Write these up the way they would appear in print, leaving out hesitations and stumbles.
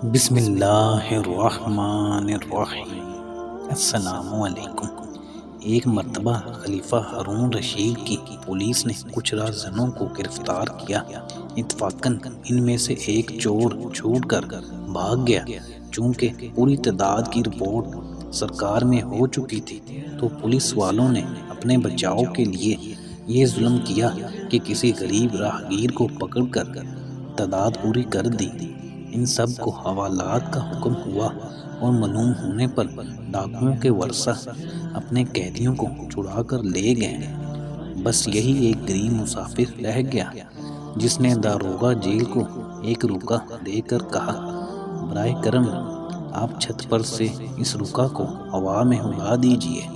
بسم اللہ الرحمن الرحیم۔ السلام علیکم۔ ایک مرتبہ خلیفہ ہارون رشید کی پولیس نے کچھ رہزنوں کو گرفتار کیا۔ اتفاقاً ان میں سے ایک چور چھوٹ کر بھاگ گیا۔ چونکہ پوری تعداد کی رپورٹ سرکار میں ہو چکی تھی تو پولیس والوں نے اپنے بچاؤ کے لیے یہ ظلم کیا کہ کسی غریب راہگیر کو پکڑ کر تعداد پوری کر دی۔ ان سب کو حوالات کا حکم ہوا اور معلوم ہونے پر ڈاکوؤں کے ورثہ اپنے قیدیوں کو چھڑا کر لے گئے۔ بس یہی ایک غریب مسافر رہ گیا جس نے داروغہ جیل کو ایک روکا دے کر کہا، برائے کرم آپ چھت پر سے اس روکا کو ہوا میں اڑا دیجئے۔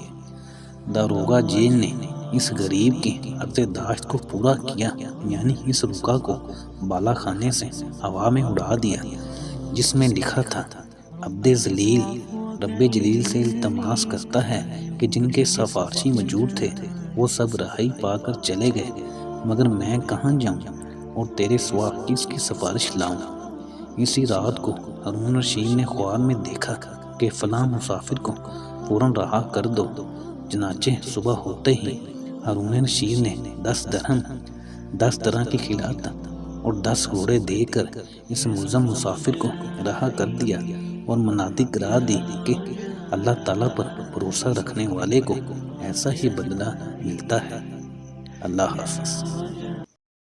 داروغہ جیل نے اس غریب کی عرض داشت کو پورا کیا، یعنی اس روکا کو بالا خانے سے ہوا میں اڑا دیا، جس میں لکھا تھا، عبد ذلیل رب جلیل سے التماس کرتا ہے کہ جن کے سفارشی موجود تھے وہ سب رہائی پا کر چلے گئے، مگر میں کہاں جاؤں اور تیرے سوا کس کی سفارش لاؤں۔ اسی رات کو ہارون رشید نے خواب میں دیکھا کہ فلاں مسافر کو فوراً رہا کر دو۔ چنانچہ صبح ہوتے ہی ہارون رشید نے 10 درہم، 10 طرح کی خلعت اور 10 گھوڑے دے کر اس ملزم مسافر کو رہا کر دیا اور منادی کرا دی کہ اللہ تعالیٰ پر بھروسہ رکھنے والے کو ایسا ہی بدلہ ملتا ہے۔ اللہ حافظ۔